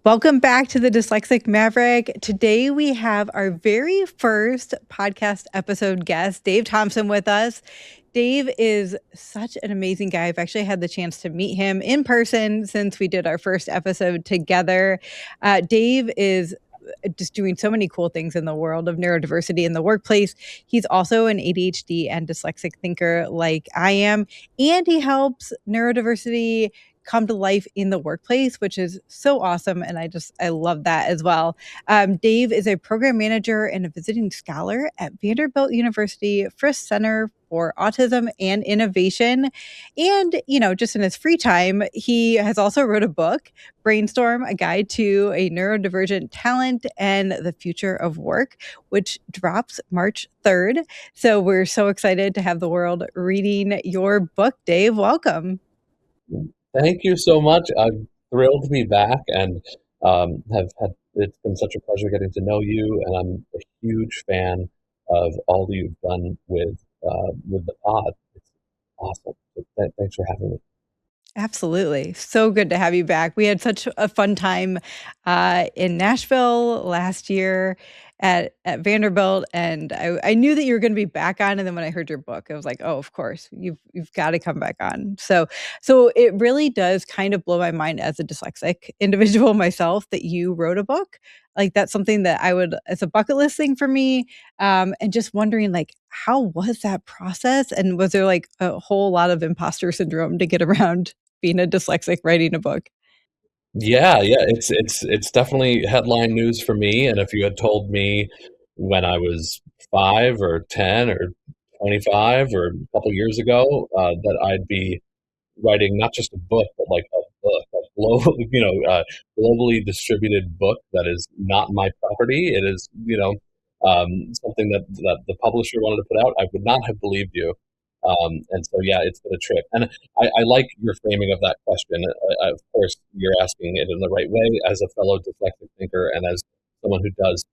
Welcome back to the Dyslexic Maverick. Today we have our very first podcast episode guest, Dave Thompson, with us. Dave is such an amazing guy. I've actually had the chance to meet him in person since we did our first episode together. Dave is just doing so many cool things in the world of neurodiversity in the workplace. He's also an ADHD and dyslexic thinker like I am, and he helps neurodiversity come to life in the workplace, which is so awesome. And I love that as well. Dave is a program manager and a visiting scholar at Vanderbilt University Frist Center for Autism and Innovation. And, just in his free time, he has also wrote a book, Brainstorm, a guide to a neurodivergent talent and the future of work, which drops March 3rd. So we're so excited to have the world reading your book, Dave. Welcome. Thank you so much. I'm thrilled to be back and have had. It's been such a pleasure getting to know you, and I'm a huge fan of all that you've done with the pod. It's awesome. So thanks for having me. Absolutely. So good to have you back. We had such a fun time in Nashville last year at Vanderbilt, and I knew that you were going to be back on. And then when I heard your book, I was like, oh, of course, you've got to come back on. So it really does kind of blow my mind as a dyslexic individual myself that you wrote a book. Like that's something that it's a bucket list thing for me. And just wondering, like, how was that process? And was there like a whole lot of imposter syndrome to get around being a dyslexic writing a book? Yeah, it's definitely headline news for me. And if you had told me when I was 5 or 10 or 25 or a couple years ago that I'd be writing not just a book, but like a book, a global, globally distributed book that is not my property. It is, something that the publisher wanted to put out. I would not have believed you. And so, yeah, it's been a trip. And I like your framing of that question. Of course, you're asking it in the right way as a fellow dyslexic thinker and as someone who does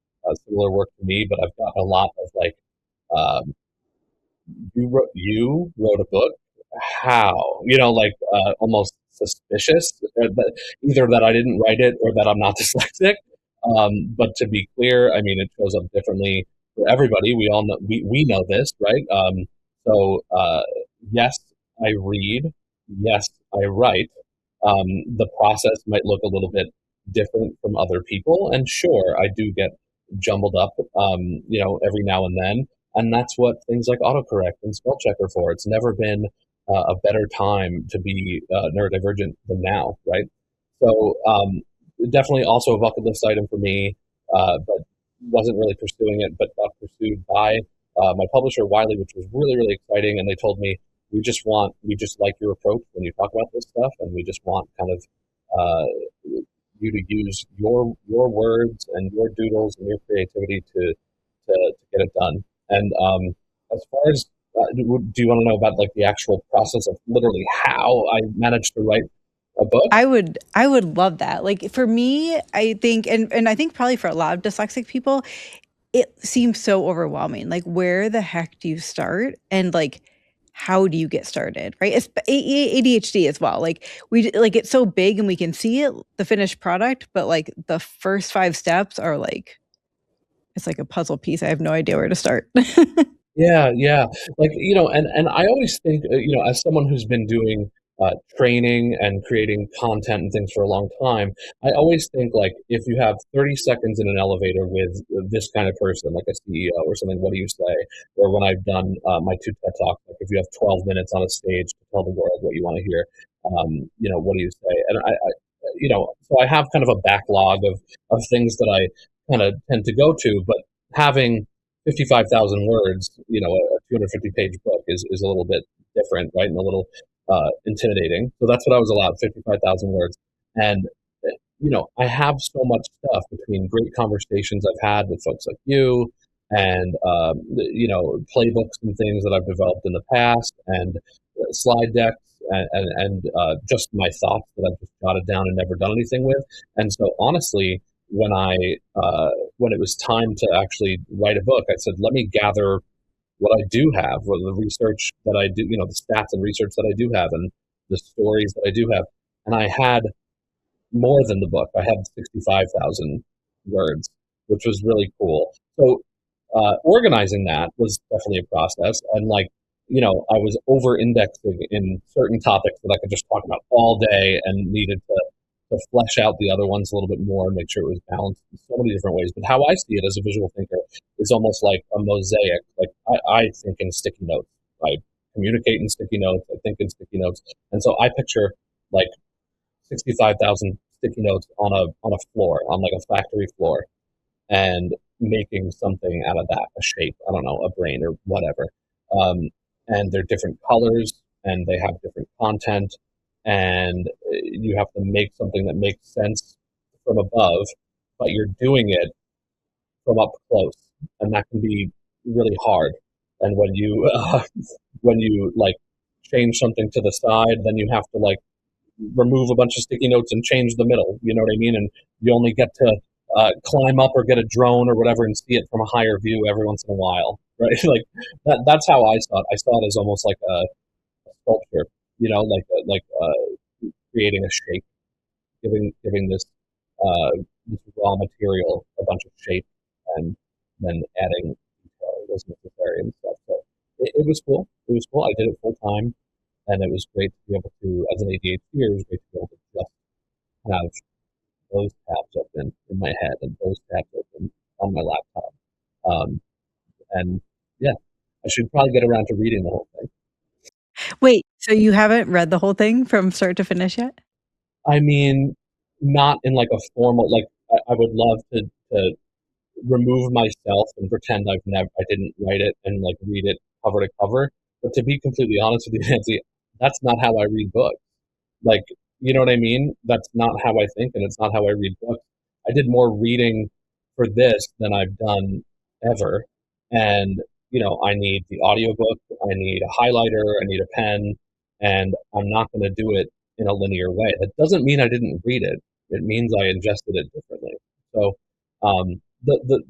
similar work to me. But I've got a lot of like, um, you wrote a book. How? Almost suspicious, either that I didn't write it or that I'm not dyslexic. But to be clear, I mean, it shows up differently for everybody. We all know we know this, right? So yes, I read. Yes, I write. The process might look a little bit different from other people, and sure, I do get jumbled up, every now and then, and that's what things like autocorrect and spell check are for. It's never been a better time to be neurodivergent than now, right? So definitely also a bucket list item for me, but wasn't really pursuing it, but got pursued by my publisher Wiley, which was really, really exciting. And they told me, we just like your approach when you talk about this stuff, and we just want kind of you to use your words and your doodles and your creativity to get it done. And as far as do you want to know about like the actual process of literally how I managed to write a book? I would love that. Like for me, I think, and I think probably for a lot of dyslexic people, it seems so overwhelming. Like, where the heck do you start? And like, how do you get started? Right? It's ADHD as well. Like it's so big and we can see it, the finished product, but like the first 5 steps are like, it's like a puzzle piece. I have no idea where to start. Yeah. Like, and I always think, as someone who's been doing training and creating content and things for a long time, I always think like if you have 30 seconds in an elevator with this kind of person, like a CEO or something, what do you say? Or when I've done my 2 TED Talks, like if you have 12 minutes on a stage to tell the world what you want to hear, what do you say? And so I have kind of a backlog of things that I kind of tend to go to, but having 55,000 words, a 250-page book is a little bit different, right? And a little intimidating. So that's what I was allowed, 55,000 words. And, I have so much stuff between great conversations I've had with folks like you and, playbooks and things that I've developed in the past and slide decks and just my thoughts that I've just jotted down and never done anything with. And so honestly, when when it was time to actually write a book, I said, let me gather what I do have, or the research that I do, the stats and research that I do have, and the stories that I do have. And I had more than the book. I had 65,000 words, which was really cool. So organizing that was definitely a process. And like, I was over indexing in certain topics that I could just talk about all day and needed to flesh out the other ones a little bit more and make sure it was balanced in so many different ways. But how I see it as a visual thinker is almost like a mosaic. Like I think in sticky notes. I communicate in sticky notes. I think in sticky notes. And so I picture like 65,000 sticky notes on a floor, on like a factory floor, and making something out of that, a shape, I don't know, a brain or whatever. And they're different colors and they have different content, and you have to make something that makes sense from above, but you're doing it from up close, and that can be really hard. And when you when you like change something to the side, then you have to like remove a bunch of sticky notes and change the middle. You know what I mean? And you only get to climb up or get a drone or whatever and see it from a higher view every once in a while, right? Like that's how I saw it. I saw it as almost like a sculpture, creating a shape, giving this raw material a bunch of shape, and then adding was necessary and stuff. So it was cool. It was cool. I did it full time, and it was great to be able to, as an ADHD, it was great to be able to just have those tabs open in my head and those tabs open on my laptop. Um, and yeah, I should probably get around to reading the whole thing. Wait, so you haven't read the whole thing from start to finish yet? I mean, not in like a formal, like I would love to remove myself and pretend I didn't write it and like read it cover to cover. But to be completely honest with you, Nancy, that's not how I read books. Like, you know what I mean? That's not how I think, and it's not how I read books. I did more reading for this than I've done ever. And, I need the audiobook, I need a highlighter, I need a pen, and I'm not going to do it in a linear way. That doesn't mean I didn't read it. It means I ingested it differently. So,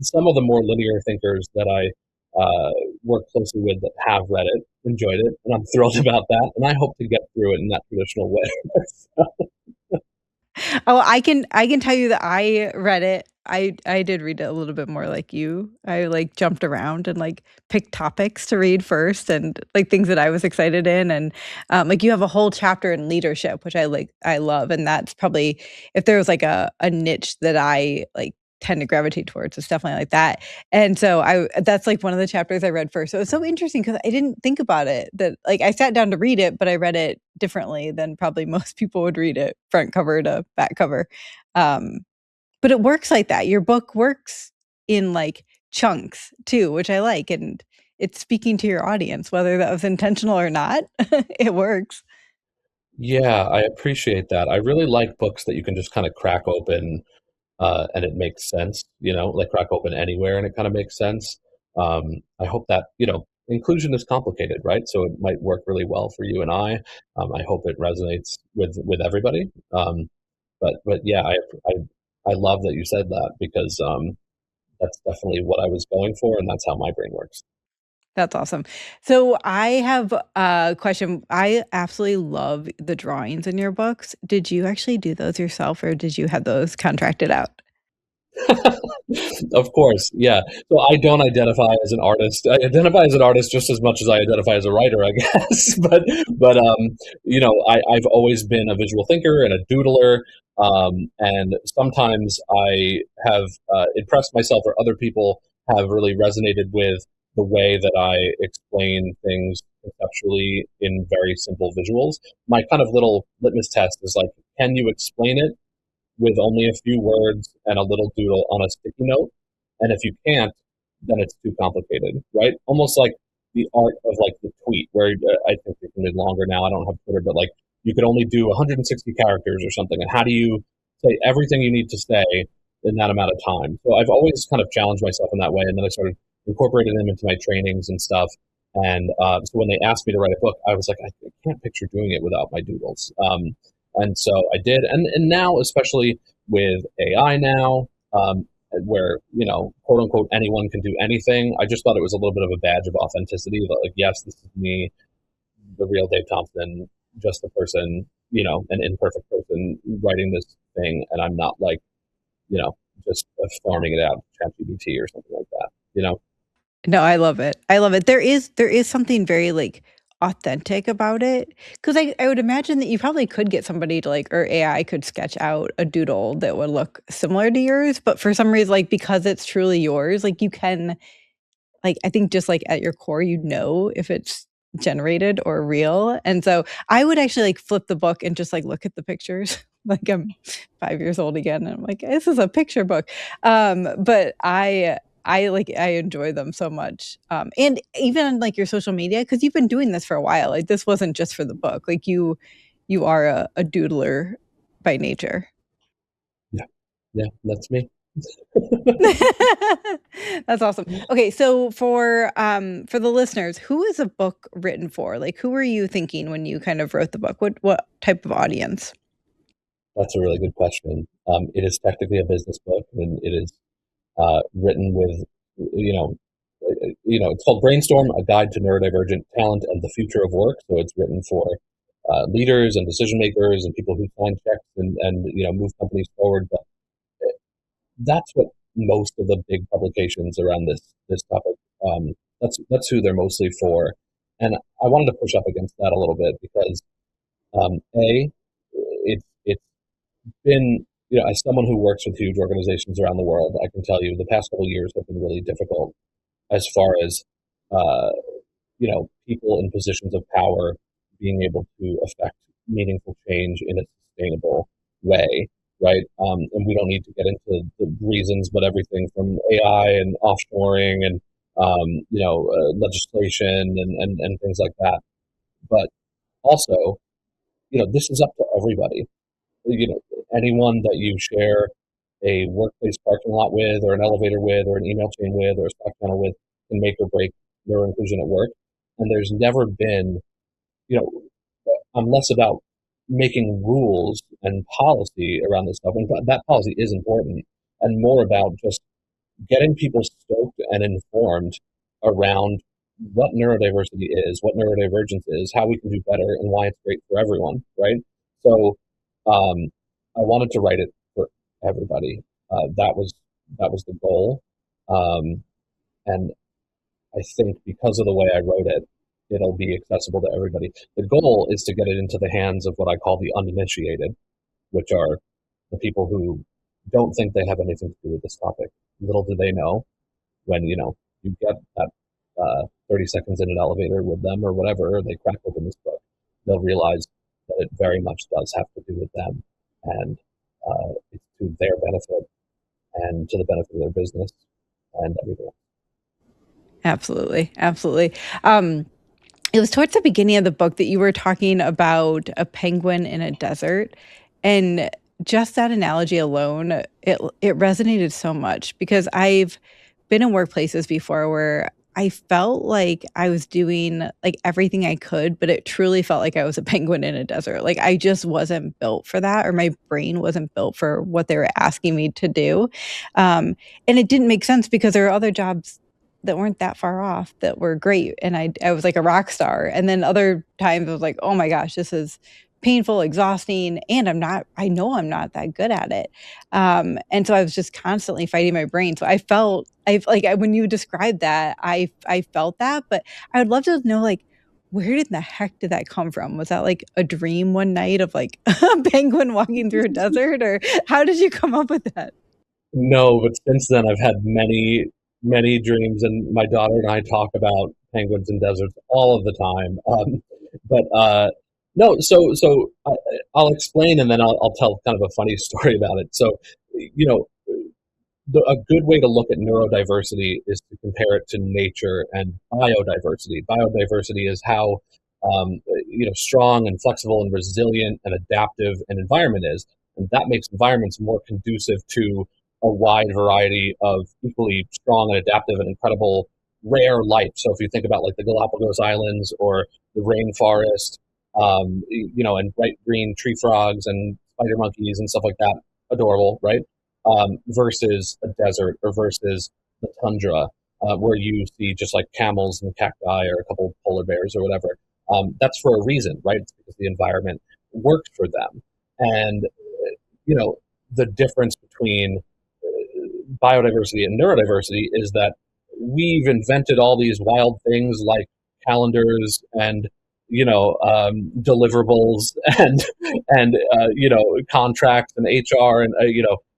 some of the more linear thinkers that I work closely with that have read it, enjoyed it, and I'm thrilled about that. And I hope to get through it in that traditional way. Oh, I can tell you that I read it. I did read it a little bit more like you. I, like, jumped around and, like, picked topics to read first and, like, things that I was excited in, and, like, you have a whole chapter in leadership, which I love, and that's probably if there was, like, a niche that I, like, tend to gravitate towards, it's definitely like that, and so that's, like, one of the chapters I read first, so it's so interesting because I didn't think about it that like, I sat down to read it, but I read it differently than probably most people would read it, front cover to back cover. Um, but it works like that. Your book works in, like, chunks too, which I like, and it's speaking to your audience, whether that was intentional or not, it works. Yeah, I appreciate that. I really like books that you can just kind of crack open and it makes sense, like crack open anywhere and it kind of makes sense. I hope that, inclusion is complicated, right? So it might work really well for you and I. I hope it resonates with everybody. But yeah, I love that you said that because that's definitely what I was going for, and that's how my brain works. That's awesome. So I have a question. I absolutely love the drawings in your books. Did you actually do those yourself, or did you have those contracted out? Of course, yeah. So I don't identify as an artist. I identify as an artist just as much as I identify as a writer, I guess. I've always been a visual thinker and a doodler. And sometimes I have impressed myself, or other people have really resonated with the way that I explain things conceptually in very simple visuals. My kind of little litmus test is like, can you explain it with only a few words and a little doodle on a sticky note? And if you can't, then it's too complicated, right? Almost like the art of like the tweet, where I think it can be longer now. I don't have Twitter, but like you could only do 160 characters or something. And how do you say everything you need to say in that amount of time? So I've always kind of challenged myself in that way. And then I started incorporating them into my trainings and stuff. And so when they asked me to write a book, I was like, I can't picture doing it without my doodles. And so I did. And now, especially with AI now, where, quote unquote, anyone can do anything, I just thought it was a little bit of a badge of authenticity that, like, yes, this is me, the real Dave Thompson, just the person an imperfect person writing this thing, and I'm not like, just farming it out to ChatGPT or something like that. No, I love it. I love it. There is something very, like, authentic about it, because I would imagine that you probably could get somebody to, like, or AI could sketch out a doodle that would look similar to yours, but for some reason, like, because it's truly yours, like, you can, like, I think just, like, at your core, you know if it's generated or real, and so I would actually, like, flip the book and just, like, look at the pictures, like I'm 5 years old again, and I'm like, "This is a picture book." But I enjoy them so much, and even on, like, your social media, because 'cause you've been doing this for a while, like, this wasn't just for the book, like, you are a doodler by nature. Yeah, yeah, that's me. That's awesome. Okay, so for the listeners, who is a book written for? Like, who were you thinking when you kind of wrote the book? What type of audience? That's a really good question. It is technically a business book, and it is written with, it's called Brainstorm, A Guide to Neurodivergent Talent and the Future of Work. So it's written for leaders and decision makers and people who sign checks and move companies forward. But that's what most of the big publications around this topic. That's who they're mostly for, and I wanted to push up against that a little bit because a it's been, as someone who works with huge organizations around the world, I can tell you the past couple of years have been really difficult as far as uh, people in positions of power being able to affect meaningful change in a sustainable way, right? And we don't need to get into the reasons, but everything from AI and offshoring and legislation and things like that. But also, this is up to everybody. Anyone that you share a workplace parking lot with, or an elevator with, or an email chain with, or a Slack channel with, can make or break their inclusion at work. And there's never been, you know, I'm less about making rules and policy around this stuff, and that policy is important, and more about just getting people stoked and informed around what neurodiversity is, what neurodivergence is, how we can do better, and why it's great for everyone, right? So, I wanted to write it for everybody. That was the goal, um, and I think because of the way I wrote it, it'll be accessible to everybody. The goal is to get it into the hands of what I call the uninitiated, which are the people who don't think they have anything to do with this topic. Little do they know when you get that 30 seconds in an elevator with them or whatever, or they crack open this book, they'll realize that it very much does have to do with them, and it's to their benefit and to the benefit of their business and everything else. Absolutely, absolutely. It was towards the beginning of the book that you were talking about a penguin in a desert, and just that analogy alone, it resonated so much because I've been in workplaces before where I felt like I was doing, like, everything I could, but it truly felt like I was a penguin in a desert. Like, I just wasn't built for that, or my brain wasn't built for what they were asking me to do, and it didn't make sense because there are other jobs that weren't that far off that were great, and I was like a rock star, and then other times I was like, "Oh my gosh, this is painful, exhausting, and I know I'm not that good at it." And so I was just constantly fighting my brain. So when you described that, I felt that, but I would love to know, like, where did the heck did that come from? Was that like a dream one night of like a penguin walking through a desert, or how did you come up with that? No, but since then I've had many, many dreams, and my daughter and I talk about penguins in deserts all of the time. But no, I'll explain, and then I'll tell kind of a funny story about it. So, you know, a good way to look at neurodiversity is to compare it to nature and biodiversity. Biodiversity is how strong and flexible and resilient and adaptive an environment is, and that makes environments more conducive to a wide variety of equally strong and adaptive and incredible rare life. So if you think about like the Galapagos Islands or the rainforest, and bright green tree frogs and spider monkeys and stuff like that, adorable, right? Versus a desert or versus the tundra, where you see just like camels and cacti or a couple of polar bears or whatever. That's for a reason, right? It's because the environment works for them. And, the difference between biodiversity and neurodiversity is that we've invented all these wild things like calendars and deliverables and contracts and HR and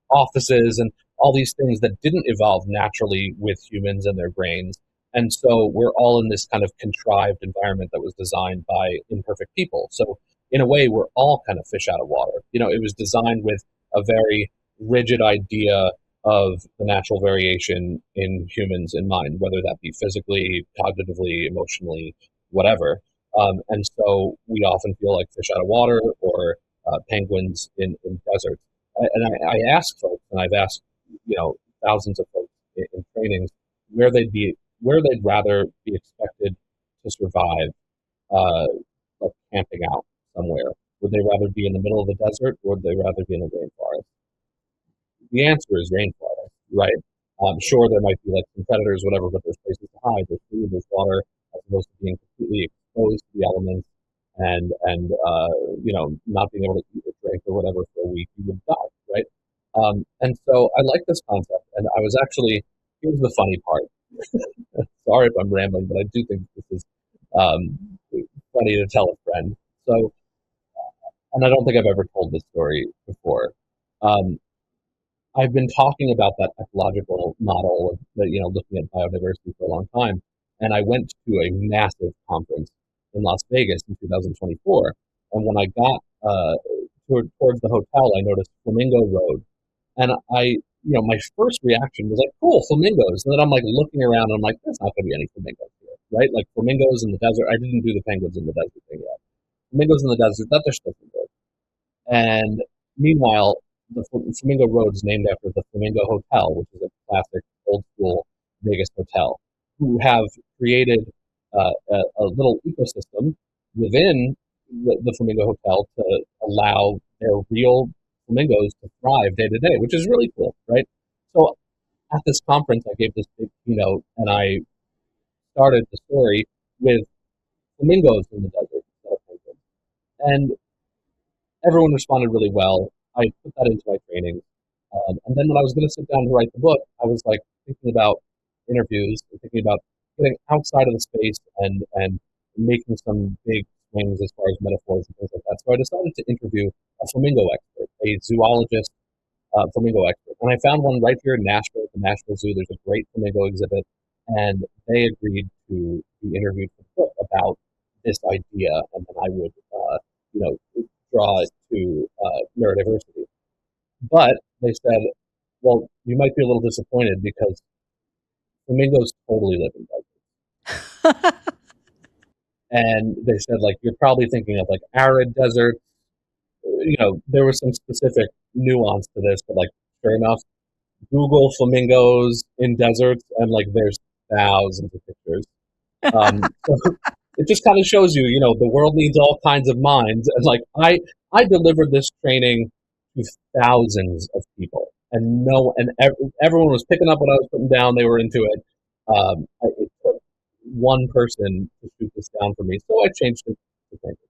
offices and all these things that didn't evolve naturally with humans and their brains. And so we're all in this kind of contrived environment that was designed by imperfect people. So in a way, we're all kind of fish out of water. It was designed with a very rigid idea of the natural variation in humans in mind, whether that be physically, cognitively, emotionally, whatever. And so we often feel like fish out of water or penguins in deserts. And I ask folks, and I've asked thousands of folks in trainings where they'd rather be expected to survive, like camping out somewhere. Would they rather be in the middle of the desert, or would they rather be in the rainforest? The answer is rainforest, right? Sure, there might be like some predators, whatever, but there's places to hide, there's food, there's water, as opposed to being completely exposed to the elements and not being able to eat or drink or whatever for a week, you would die, right? And so I like this concept, and I was actually, here's the funny part. Sorry if I'm rambling, but I do think this is funny to tell a friend. So, and I don't think I've ever told this story before. I've been talking about that ecological model, looking at biodiversity for a long time. And I went to a massive conference in Las Vegas in 2024. And when I got towards the hotel, I noticed Flamingo Road. And my first reaction was like, cool, flamingos. And then I'm like looking around and I'm like, there's not going to be any flamingos here, right? Like flamingos in the desert. I didn't do the penguins in the desert thing yet. Flamingos in the desert, that just doesn't work. And meanwhile, the Flamingo Road is named after the Flamingo Hotel, which is a classic old school Vegas hotel, who have created a little ecosystem within the Flamingo Hotel to allow their real flamingos to thrive day to day, which is really cool, right? So at this conference, I gave this big keynote, and I started the story with flamingos in the desert instead of penguins. And everyone responded really well. I put that into my training. And then when I was going to sit down to write the book, I was like thinking about interviews and thinking about getting outside of the space and making some big swings as far as metaphors and things like that. So I decided to interview a flamingo expert, a zoologist flamingo expert. And I found one right here in Nashville at the Nashville Zoo. There's a great flamingo exhibit, and they agreed to be interviewed for the book about this idea, and then I would, draw it to neurodiversity. But they said, well, you might be a little disappointed because flamingos totally live in deserts. And they said, like, you're probably thinking of like arid deserts. There was some specific nuance to this, but like, sure enough, Google flamingos in deserts, and like, there's thousands of pictures. So it just kind of shows you, the world needs all kinds of minds. And like, I delivered this training to thousands of people, and everyone was picking up what I was putting down. They were into it. It took one person to shoot this down for me, so I changed it to penguins.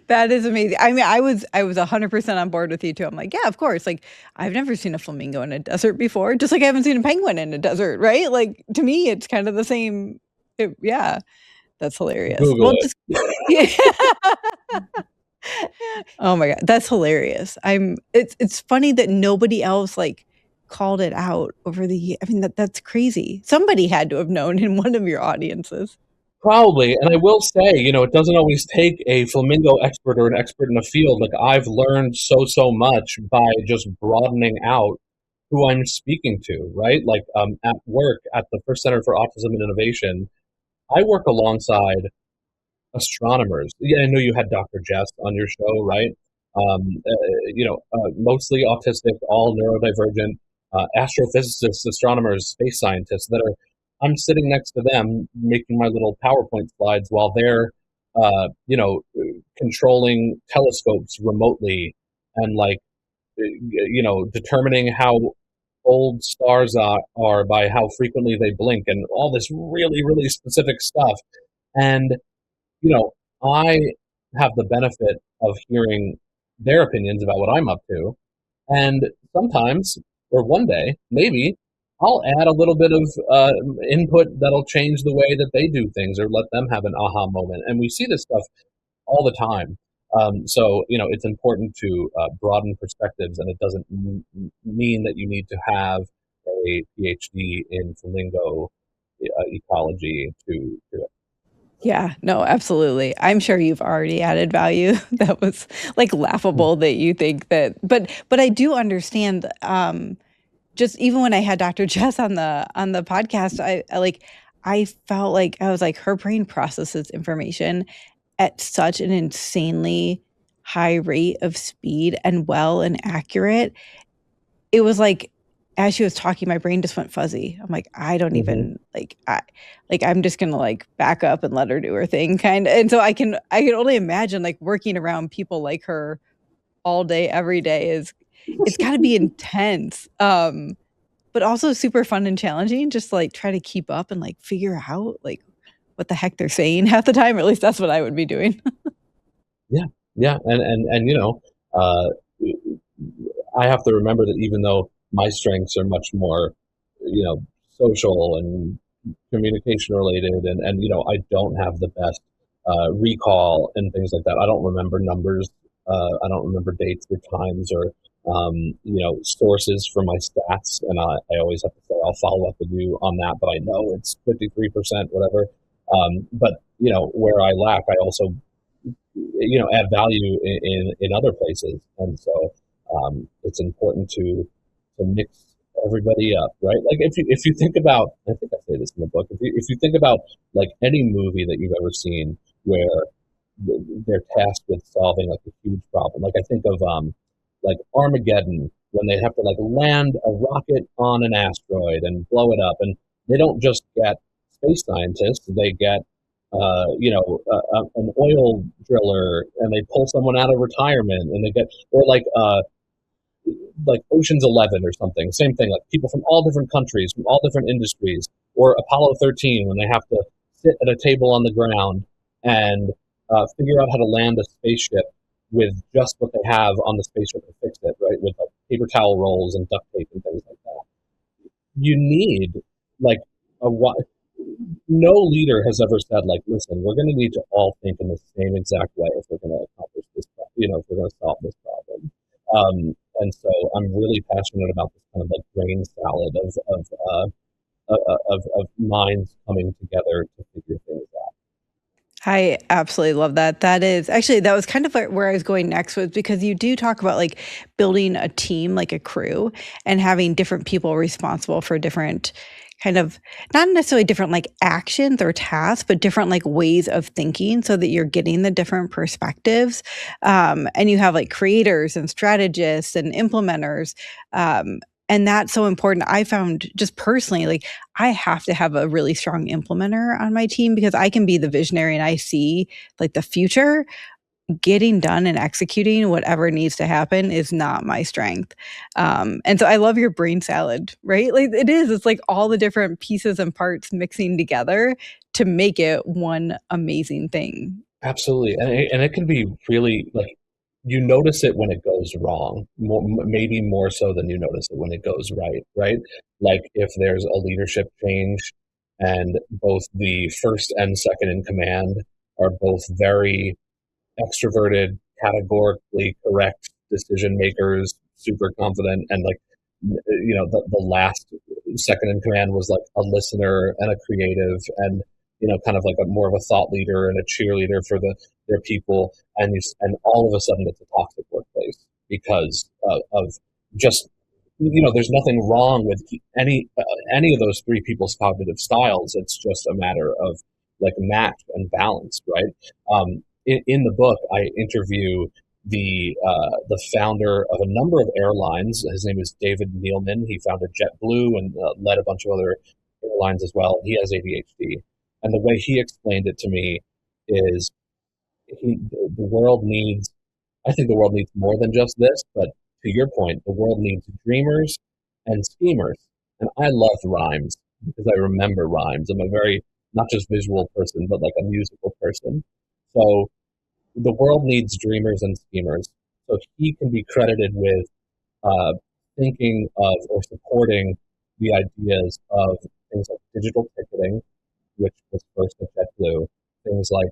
That is amazing. I mean, I was 100% on board with you too. I'm like, yeah, of course. Like, I've never seen a flamingo in a desert before, just like I haven't seen a penguin in a desert, right? Like, to me, it's kind of the same. Yeah, that's hilarious. Google it. Yeah. Oh my God, that's hilarious. It's funny that nobody else like called it out over the. I mean, that's crazy. Somebody had to have known in one of your audiences. Probably. And I will say, it doesn't always take a flamingo expert or an expert in a field. Like, I've learned so much by just broadening out who I'm speaking to, right? Like, at work at the Frist Center for Autism and Innovation, I work alongside astronomers. Yeah, I know you had Dr. Jess on your show, right? Mostly autistic, all neurodivergent, astrophysicists, astronomers, space scientists that are, I'm sitting next to them making my little PowerPoint slides while they're, controlling telescopes remotely and like, determining how old stars are by how frequently they blink and all this really, really specific stuff. And, I have the benefit of hearing their opinions about what I'm up to. And sometimes, or one day, maybe, I'll add a little bit of input that'll change the way that they do things or let them have an aha moment. And we see this stuff all the time. So, it's important to broaden perspectives, and it doesn't mean that you need to have a PhD in flamingo ecology to it. Yeah, no, absolutely. I'm sure you've already added value. That was, like, Mm. laughable that you think that, but I do understand, just even when I had Dr. Jess on the podcast, I felt like I was like, her brain processes information at such an insanely high rate of speed and well and accurate. It was like, as she was talking, my brain just went fuzzy. I'm like, I don't Hmm. even I'm just gonna like back up and let her do her thing, kind of. And so I can only imagine like working around people like her all day, every day is it's got to be intense. But also super fun and challenging. Just like try to keep up and like figure out like what the heck they're saying half the time. Or at least that's what I would be doing. Yeah, yeah, and uh, I have to remember that even though my strengths are much more, social and communication related, and I don't have the best recall and things like that. I don't remember numbers. I don't remember dates or times or sources for my stats, and I always have to say I'll follow up with you on that. But I know it's 53%, whatever. But where I lack, I also add value in other places, and so it's important to mix everybody up, right? Like if you think about, I think I say this in the book, if you think about like any movie that you've ever seen where they're tasked with solving like a huge problem, like I think of like Armageddon, when they have to like land a rocket on an asteroid and blow it up, and they don't just get space scientists, they get an oil driller, and they pull someone out of retirement, and they get, or like Ocean's 11 or something. Same thing, like people from all different countries, from all different industries, or Apollo 13 when they have to sit at a table on the ground and figure out how to land a spaceship with just what they have on the spaceship to fix it, right? With like paper towel rolls and duct tape and things like that. You need like a no leader has ever said like, listen, we're going to need to all think in the same exact way if we're going to accomplish this, if we're going to solve this problem. And so I'm really passionate about this kind of like brain salad of minds coming together to figure things out. I absolutely love that. That is actually that was kind of where I was going next was because you do talk about like building a team, like a crew, and having different people responsible for different kind of not necessarily different like actions or tasks, but different like ways of thinking so that you're getting the different perspectives. And you have like creators and strategists and implementers. And that's so important. I found just personally, like I have to have a really strong implementer on my team because I can be the visionary and I see like the future. Getting done and executing whatever needs to happen is not my strength. And so I love your brain salad, right? Like it is, it's like all the different pieces and parts mixing together to make it one amazing thing. Absolutely, and it can be really like you notice it when it goes wrong, maybe more so than you notice it when it goes right, right? Like if there's a leadership change and both the first and second in command are both very extroverted, categorically correct decision makers, super confident, and like the last second in command was like a listener and a creative and kind of like a more of a thought leader and a cheerleader for their people, and all of a sudden it's a toxic workplace because of just there's nothing wrong with any of those three people's cognitive styles. It's just a matter of like match and balance, right? In the book, I interview the founder of a number of airlines. His name is David Neilman. He founded JetBlue and led a bunch of other airlines as well. He has ADHD, and the way he explained it to me is the world needs. I think the world needs more than just this, but to your point, the world needs dreamers and schemers. And I love rhymes because I remember rhymes. I'm a very not just visual person, but like a musical person. So the world needs dreamers and schemers. So he can be credited with uh, thinking of or supporting the ideas of things like digital ticketing, which was first at JetBlue, things like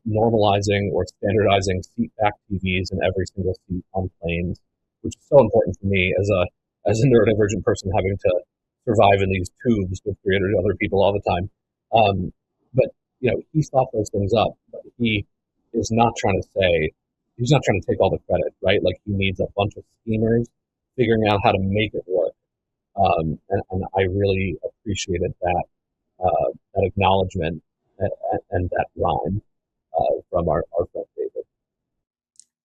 normalizing or standardizing seat back TVs in every single seat on planes, which is so important for me as a neurodivergent person having to survive in these tubes with 300 other people all the time. But he thought those things up, but he is not trying to say he's not trying to take all the credit, right? Like he needs a bunch of schemers figuring out how to make it work. And I really appreciated that acknowledgement and that rhyme from our friend David.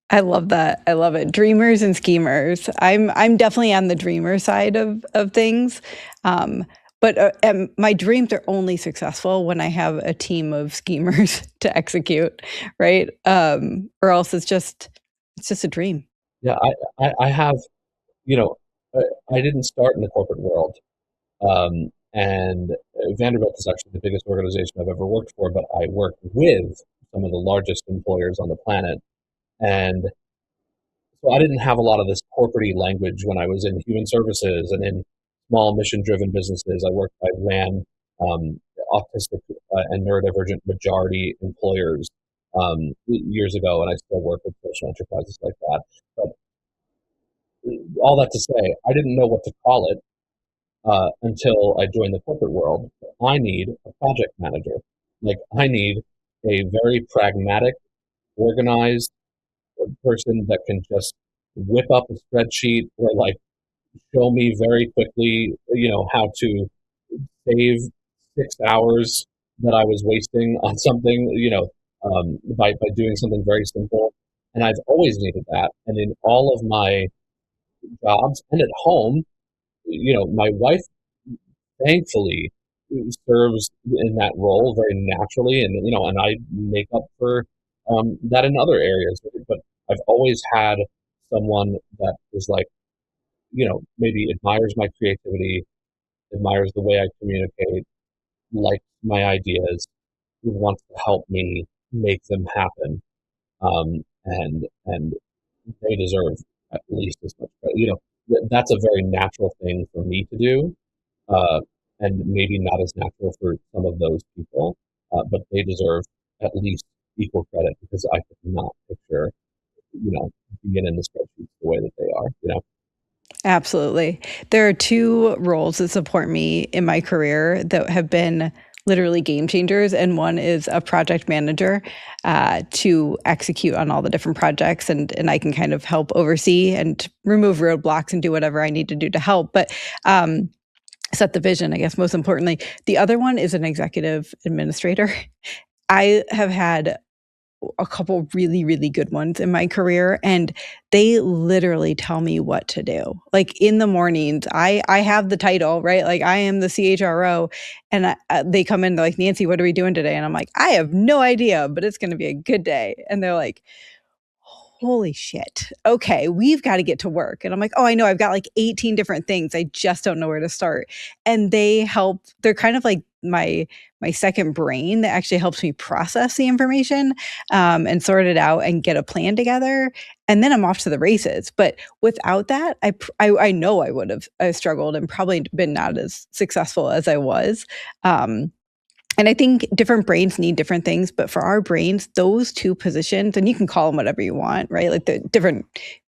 I love that. I love it. Dreamers and schemers. I'm definitely on the dreamer side of things. Um, but my dreams are only successful when I have a team of schemers to execute, right? Or else it's just a dream. Yeah, I have, you know, I didn't start in the corporate world. And Vanderbilt is actually the biggest organization I've ever worked for, but I work with some of the largest employers on the planet. And so I didn't have a lot of this corporate language when I was in human services and in small mission-driven businesses. I ran autistic and neurodivergent majority employers years ago, and I still work with social enterprises like that. But all that to say, I didn't know what to call it until I joined the corporate world. I need a project manager. Like I need a very pragmatic, organized person that can just whip up a spreadsheet or like show me very quickly, how to save 6 hours that I was wasting on something, by doing something very simple. And I've always needed that. And in all of my jobs and at home, my wife thankfully serves in that role very naturally, and I make up for that in other areas. But I've always had someone that is like, maybe admires my creativity, admires the way I communicate, likes my ideas, who wants to help me make them happen, and they deserve at least as much credit. That's a very natural thing for me to do, uh, and maybe not as natural for some of those people, but they deserve at least equal credit because I could not picture, being in the spreadsheets the way that they are. Absolutely. There are two roles that support me in my career that have been literally game changers, and one is a project manager to execute on all the different projects, and I can kind of help oversee and remove roadblocks and do whatever I need to do to help. But set the vision, I guess, most importantly. The other one is an executive administrator. I have had a couple really, really good ones in my career, and they literally tell me what to do. Like in the mornings, I have the title, right? Like I am the CHRO, and they come in, they're like, Nancy, what are we doing today? And I'm like, I have no idea, but it's going to be a good day. And they're like, holy shit. Okay, we've got to get to work. And I'm like, oh, I know, I've got like 18 different things. I just don't know where to start. And they help, they're kind of like my second brain that actually helps me process the information and sort it out and get a plan together. And then I'm off to the races. But without that, I know I would have struggled and probably been not as successful as I was. And I think different brains need different things, but for our brains, those two positions, and you can call them whatever you want, right? Like the different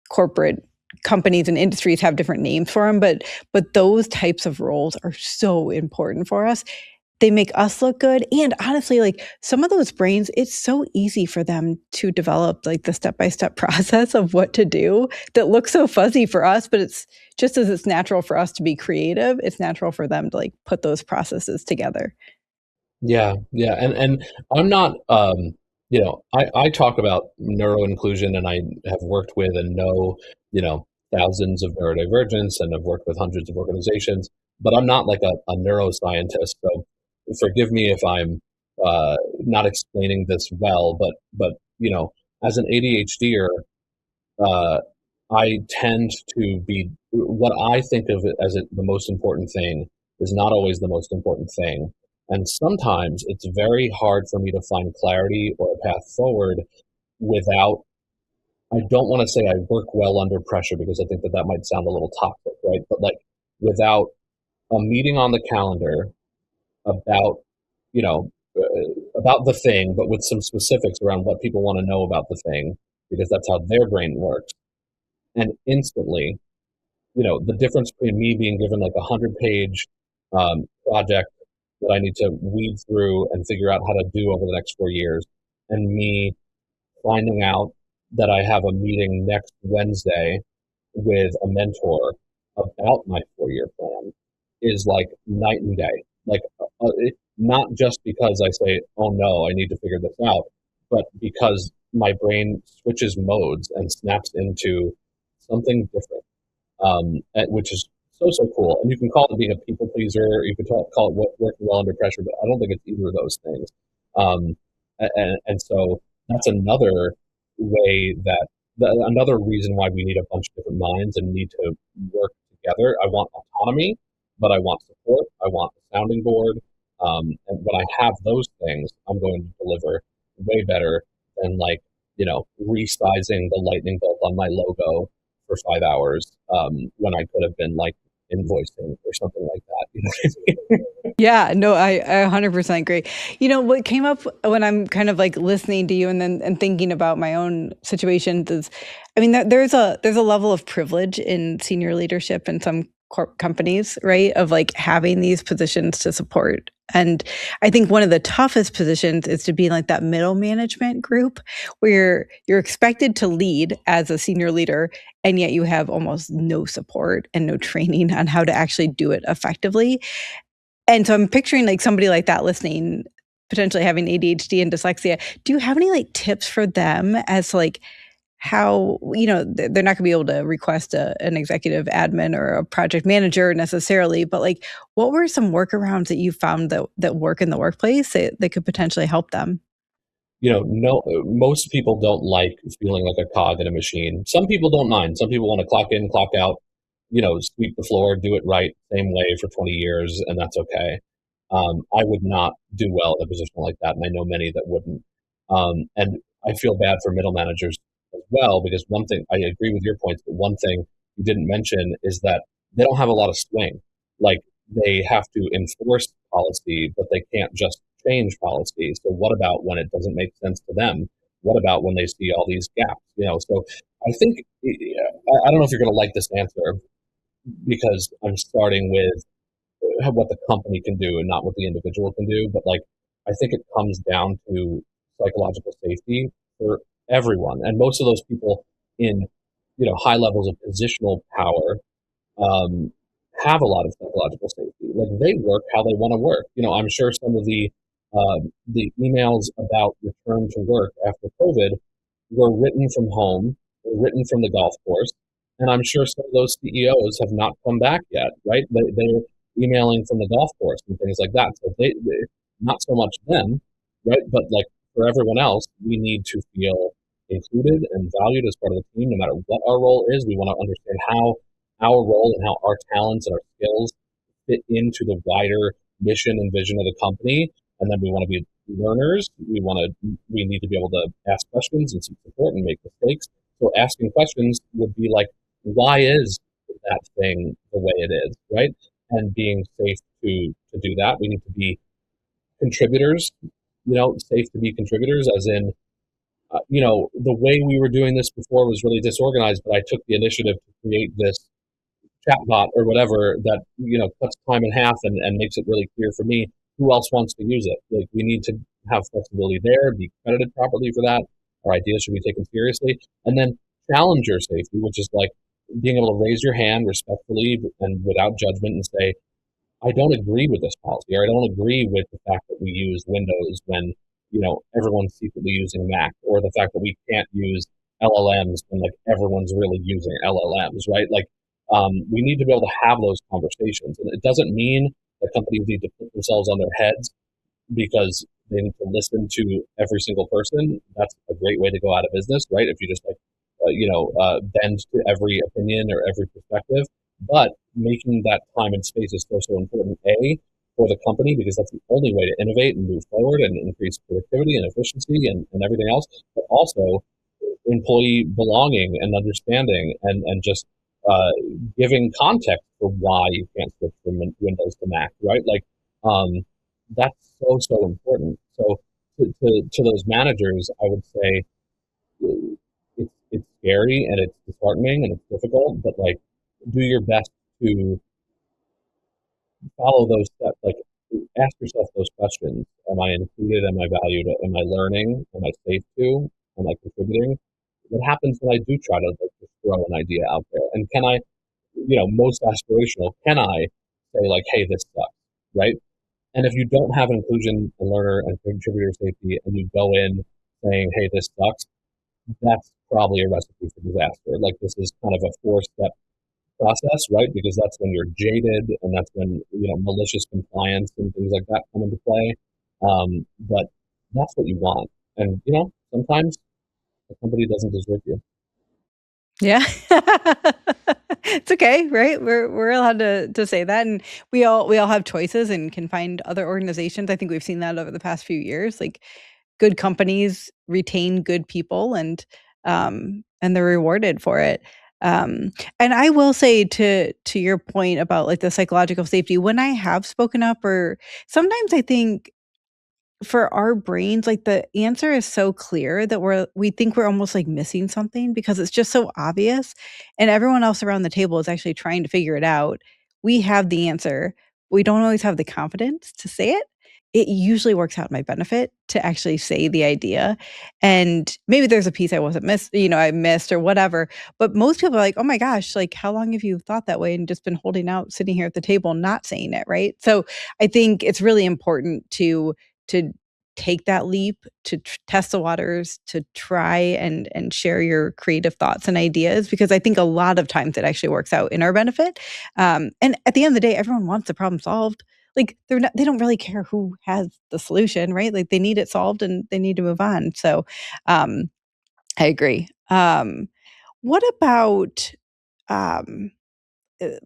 corporate companies and industries have different names for them, but those types of roles are so important for us. They make us look good. And honestly, like some of those brains, it's so easy for them to develop like the step-by-step process of what to do that looks so fuzzy for us, but it's just as it's natural for us to be creative, it's natural for them to like put those processes together. Yeah, yeah, and I'm not, I talk about neuro inclusion, and I have worked with and know, thousands of neurodivergents, and I've worked with hundreds of organizations, but I'm not like a neuroscientist. So forgive me if I'm not explaining this well, but as an ADHDer, uh, I tend to be what I think of it as the most important thing is not always the most important thing. And sometimes it's very hard for me to find clarity or a path forward without, I don't want to say I work well under pressure because I think that that might sound a little toxic, right? But like without a meeting on the calendar about, you know, about the thing, but with some specifics around what people want to know about the thing, because that's how their brain works. And instantly, the difference between me being given like 100-page project that I need to weed through and figure out how to do over the next 4 years, and me finding out that I have a meeting next Wednesday with a mentor about my 4-year plan is like night and day. Like, not just because I say, oh no, I need to figure this out, but because my brain switches modes and snaps into something different, which is so cool. And you can call it being a people pleaser, or you can call it working well under pressure, but I don't think it's either of those things. And so that's another way another reason why we need a bunch of different minds and need to work together. I want autonomy, but I want support. I want a sounding board. And when I have those things, I'm going to deliver way better than resizing the lightning bolt on my logo for 5 hours when I could have been like invoicing or something like that. You know what I mean? Yeah, no, I 100% agree. What came up when I'm kind of like listening to you and thinking about my own situations is, there's a level of privilege in senior leadership in some companies, right? Of like having these positions to support. And I think one of the toughest positions is to be like that middle management group where you're expected to lead as a senior leader, and yet you have almost no support and no training on how to actually do it effectively. And so I'm picturing like somebody like that listening, potentially having ADHD and dyslexia. Do you have any like tips for them as to like how, they're not going to be able to request an executive admin or a project manager necessarily, but like what were some workarounds that you found that work in the workplace that could potentially help them? No, most people don't like feeling like a cog in a machine. Some people don't mind. Some people want to clock in, clock out, sweep the floor, do it right, same way for 20 years, and that's okay. I would not do well in a position like that, and I know many that wouldn't. And I feel bad for middle managers as well, because one thing, I agree with your points, but one thing you didn't mention is that they don't have a lot of swing. Like, they have to enforce policy, but they can't just change policy. So what about when it doesn't make sense to them? What about when they see all these gaps? So I think, I don't know if you're going to like this answer, because I'm starting with what the company can do and not what the individual can do. But like, I think it comes down to psychological safety for everyone. And most of those people in, high levels of positional power, have a lot of psychological safety. Like, they work how they want to work. I'm sure some of the emails about return to work after COVID were written from home, were written from the golf course, and I'm sure some of those CEOs have not come back yet. Right? They're emailing from the golf course and things like that. So they not so much them, right? But like, for everyone else, we need to feel included and valued as part of the team, no matter what our role is. We want to understand how our role and how our talents and our skills fit into the wider mission and vision of the company. And then we want to be learners. We need to be able to ask questions and seek support and make mistakes. So asking questions would be like, why is that thing the way it is, right? And being safe to do that. We need to be contributors, safe to be contributors, as in, the way we were doing this before was really disorganized, but I took the initiative to create this chatbot or whatever that, cuts time in half and makes it really clear for me who else wants to use it. Like, we need to have flexibility there, be credited properly for that. Our ideas should be taken seriously. And then challenger safety, which is like being able to raise your hand respectfully and without judgment and say, I don't agree with this policy, or I don't agree with the fact that we use Windows when, everyone's secretly using Mac, or the fact that we can't use LLMs when like everyone's really using LLMs, right? Like, we need to be able to have those conversations. And it doesn't mean that companies need to put themselves on their heads because they need to listen to every single person. That's a great way to go out of business, right? If you just bend to every opinion or every perspective. But making that time and space is so important, A, for the company, because that's the only way to innovate and move forward and increase productivity and efficiency and everything else, but also employee belonging and understanding and just uh, giving context for why you can't switch from Windows to Mac, right? Like, um, that's so important. So to those managers, I would say it's scary and it's disheartening and it's difficult, but like, do your best to follow those steps. Like, ask yourself those questions: Am I included? Am I valued? Am I learning? Am I safe to? Am I contributing? What happens when I do try to like just throw an idea out there? And can I, most aspirational, can I say like, "Hey, this sucks," right? And if you don't have inclusion and learner and contributor safety, and you go in saying, "Hey, this sucks," that's probably a recipe for disaster. Like, this is kind of a four-step process, right? Because that's when you're jaded, and that's when malicious compliance and things like that come into play. But that's what you want, and sometimes the company doesn't deserve you. Yeah. It's okay, right? We're allowed to say that, and we all have choices and can find other organizations. I think we've seen that over the past few years. Like, good companies retain good people, and they're rewarded for it. And I will say, to your point about like the psychological safety, when I have spoken up, or sometimes I think for our brains, like, the answer is so clear that we think we're almost, like, missing something because it's just so obvious, and everyone else around the table is actually trying to figure it out. We have the answer. We don't always have the confidence to say it. It usually works out in my benefit to actually say the idea, and maybe there's a piece I wasn't I missed or whatever, but most people are like, "Oh my gosh, like, how long have you thought that way and just been holding out, sitting here at the table, not saying it," right? So, I think it's really important to take that leap, to test the waters, to try and share your creative thoughts and ideas, because I think a lot of times it actually works out in our benefit. And at the end of the day, everyone wants the problem solved. Like, they don't really care who has the solution, right? Like, they need it solved and they need to move on. So, um, I agree. What about um,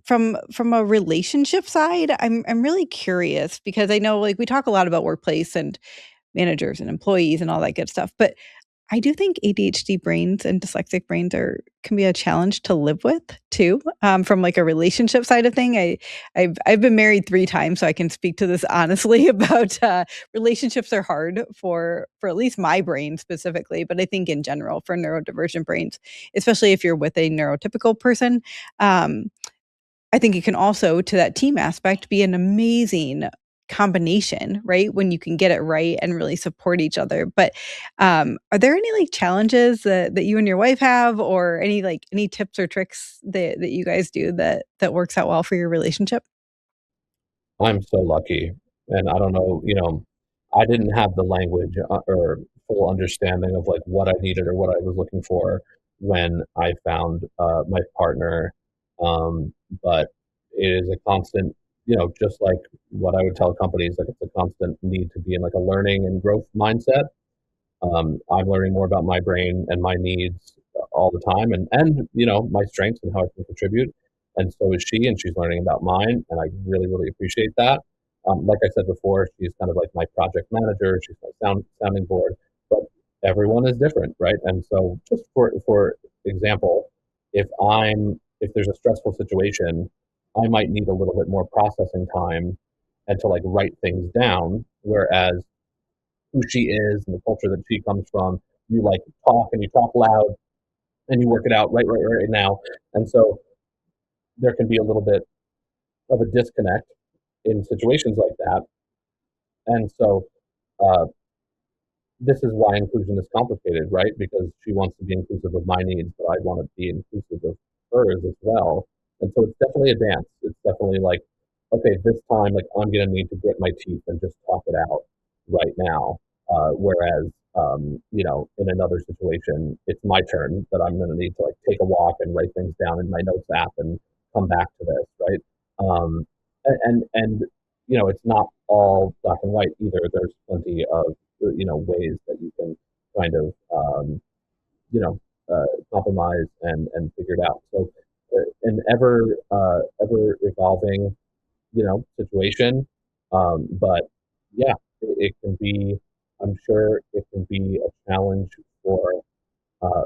from a relationship side? I'm really curious because I know, like, we talk a lot about workplace and managers and employees and all that good stuff. But I do think ADHD brains and dyslexic brains can be a challenge to live with too. From like a relationship side of thing, I've been married 3 times, so I can speak to this honestly about relationships are hard for at least my brain specifically, but I think in general for neurodivergent brains, especially if you're with a neurotypical person. Um, I think it can also, to that team aspect, be an amazing combination, right? When you can get it right and really support each other. But are there any like challenges that you and your wife have, or any tips or tricks that you guys do that works out well for your relationship? I'm so lucky, and I don't know, I didn't have the language or full understanding of like what I needed or what I was looking for when I found my partner. Um, but it is a constant, just like what I would tell companies, like, it's a constant need to be in like a learning and growth mindset. I'm learning more about my brain and my needs all the time, and my strengths and how I can contribute. And so is she, and she's learning about mine, and I really appreciate that. Like I said before, she's kind of like my project manager. She's my sounding board, but everyone is different, right? And so, just for example, if there's a stressful situation, I might need a little bit more processing time and to like write things down, whereas who she is and the culture that she comes from. You like talk and you talk loud and you work it out right now. And so there can be a little bit of a disconnect in situations like that. And so uh, this is why inclusion is complicated, right? Because she wants to be inclusive of my needs, but I want to be inclusive of hers as well. And so it's definitely a dance. It's definitely like, okay, this time, like, I'm going to need to grit my teeth and just talk it out right now. Whereas, in another situation, it's my turn that I'm going to need to like take a walk and write things down in my notes app and come back to this, right? And it's not all black and white either. There's plenty of ways that you can kind of you know compromise and figure it out. So an ever evolving situation. But yeah, it can be, I'm sure it can be a challenge for, uh,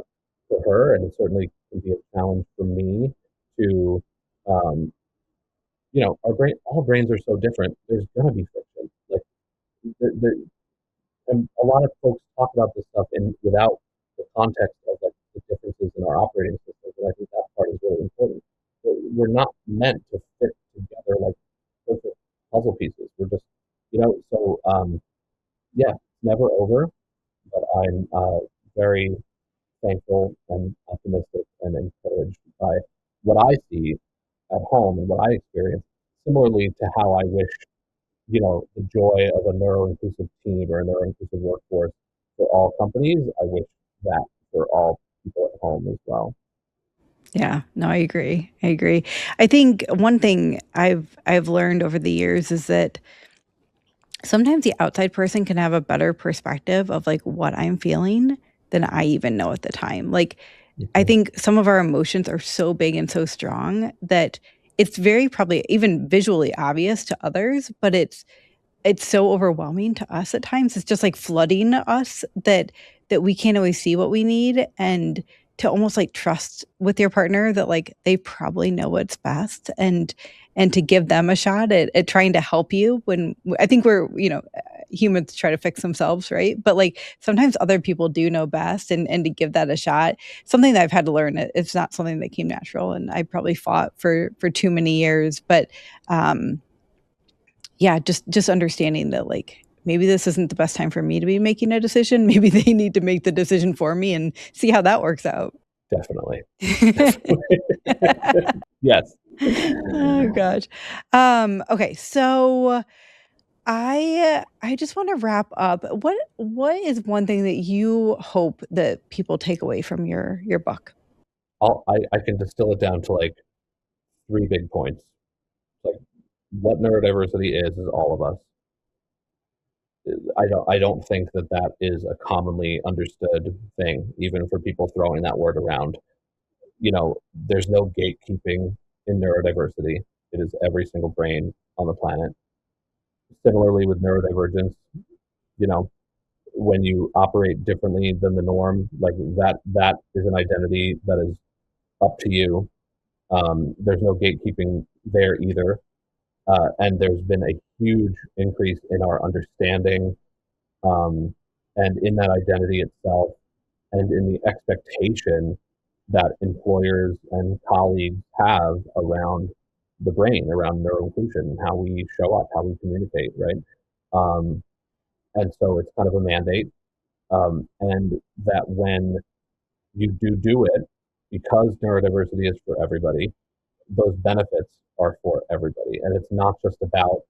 for her, and it certainly can be a challenge for me to, um, all brains are so different. There's gonna be friction. Like there, and a lot of folks talk about this stuff and without the context of like the differences in our operating systems, and I think that part is really important. We're not meant to fit together like perfect puzzle pieces. We're just, so yeah, it's never over, but I'm very thankful and optimistic and encouraged by what I see at home and what I experience, similarly to how I wish, the joy of a neuro-inclusive team or a neuro-inclusive workforce for all companies. I wish that for all people at home as well. Yeah, no, I agree. I agree. I think one thing I've learned over the years is that sometimes the outside person can have a better perspective of like what I'm feeling than I even know at the time. Like I Mhm. think some of our emotions are so big and so strong that it's very probably even visually obvious to others, but it's so overwhelming to us at times. It's just like flooding us that we can't always see what we need, and to almost like trust with your partner that like they probably know what's best, and to give them a shot at trying to help you when I think humans try to fix themselves, right? But like sometimes other people do know best, and to give that a shot. Something that I've had to learn, it's not something that came natural, and I probably fought for too many years, but um yeah, just understanding that, like, maybe this isn't the best time for me to be making a decision. Maybe they need to make the decision for me and see how that works out. Definitely. Yes. Oh gosh. Okay, so I just wanna wrap up. What is one thing that you hope that people take away from your book? I can distill it down to like three big points. Like what neurodiversity is all of us. I don't think that that is a commonly understood thing, even for people throwing that word around. There's no gatekeeping in neurodiversity. It is every single brain on the planet. Similarly with neurodivergence, you know, when you operate differently than the norm, like that is an identity that is up to you. There's no gatekeeping there either. And there's been a huge increase in our understanding, um, and in that identity itself, and in the expectation that employers and colleagues have around the brain, around neuroinclusion, and how we show up, how we communicate, right? Um, and so it's kind of a mandate, and that when you do it, because neurodiversity is for everybody, those benefits are for everybody. And it's not just about,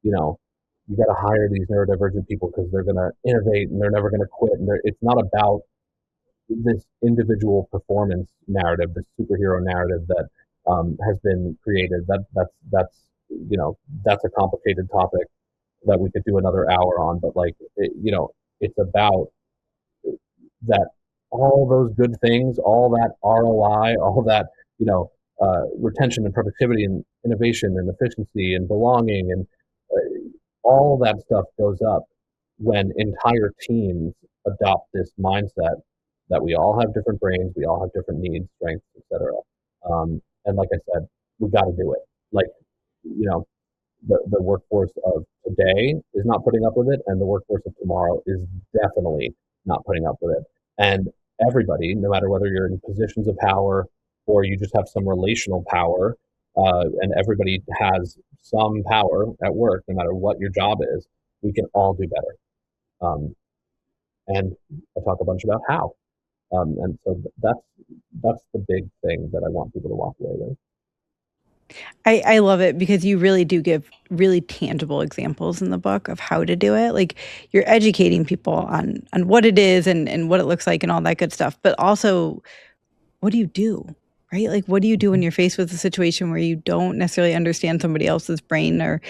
you know, you got to hire these neurodivergent people because they're going to innovate and they're never going to quit. And it's not about this individual performance narrative, this superhero narrative that has been created. That's a complicated topic that we could do another hour on. But it's about that all those good things, all that ROI, all that retention and productivity and innovation and efficiency and belonging and all that stuff goes up when entire teams adopt this mindset that we all have different brains, we all have different needs, strengths, etc. And like I said, we got to do it. Like, you know, the workforce of today is not putting up with it, and the workforce of tomorrow is definitely not putting up with it. And everybody, no matter whether you're in positions of power or you just have some relational power, and everybody has some power at work, no matter what your job is, we can all do better. And I talk a bunch about how. And so that's the big thing that I want people to walk away with. I love it because you really do give really tangible examples in the book of how to do it. Like you're educating people on what it is and what it looks like and all that good stuff. But also, what do you do? Right? Like what do you do when you're faced with a situation where you don't necessarily understand somebody else's brain, or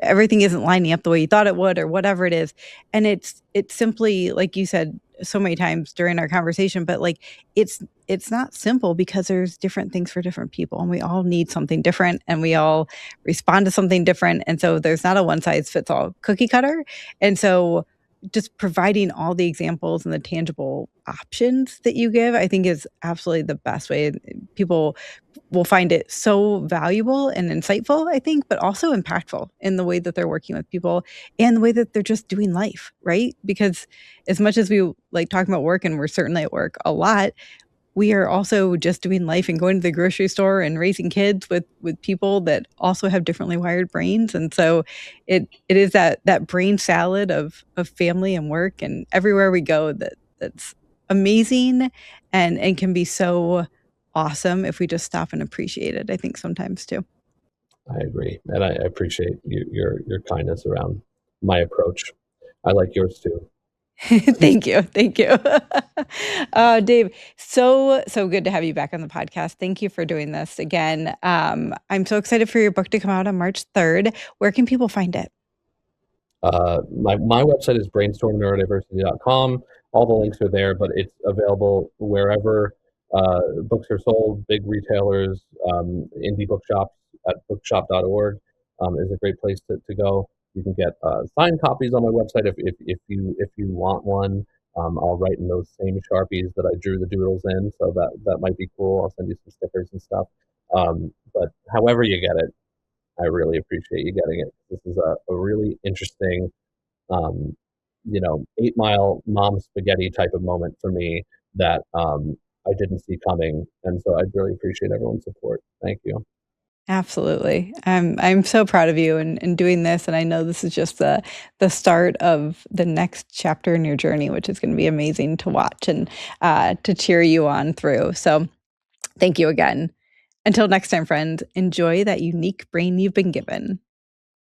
everything isn't lining up the way you thought it would, or whatever it is. And it's simply like you said so many times during our conversation, but like it's it's not simple because there's different things for different people, and we all need something different, and we all respond to something different. And so there's not a one size fits all cookie cutter. And so just providing all the examples and the tangible options that you give, I think is absolutely the best way. People will find it so valuable and insightful, I think, but also impactful in the way that they're working with people and the way that they're just doing life, right? Because as much as we like talking about work, and we're certainly at work a lot, we are also just doing life and going to the grocery store and raising kids with people that also have differently wired brains. And so it is that brain salad of family and work and everywhere we go that's amazing and can be so awesome if we just stop and appreciate it, I think sometimes too. I agree, and I appreciate your kindness around my approach. I like yours too. Thank you. Thank you. Dave, so good to have you back on the podcast. Thank you for doing this again. I'm so excited for your book to come out on March 3rd. Where can people find it? My website is brainstormneurodiversity.com. All the links are there, but it's available wherever books are sold. Big retailers, indie bookshops at bookshop.org is a great place to go. You can get signed copies on my website if you want one. I'll write in those same Sharpies that I drew the doodles in, so that might be cool. I'll send you some stickers and stuff. But however you get it, I really appreciate you getting it. This is a really interesting, 8 Mile mom spaghetti type of moment for me that I didn't see coming. And so I really appreciate everyone's support. Thank you. Absolutely. I'm so proud of you in doing this, and I know this is just the start of the next chapter in your journey, which is going to be amazing to watch and to cheer you on through. So thank you again. Until next time, friends, enjoy that unique brain you've been given.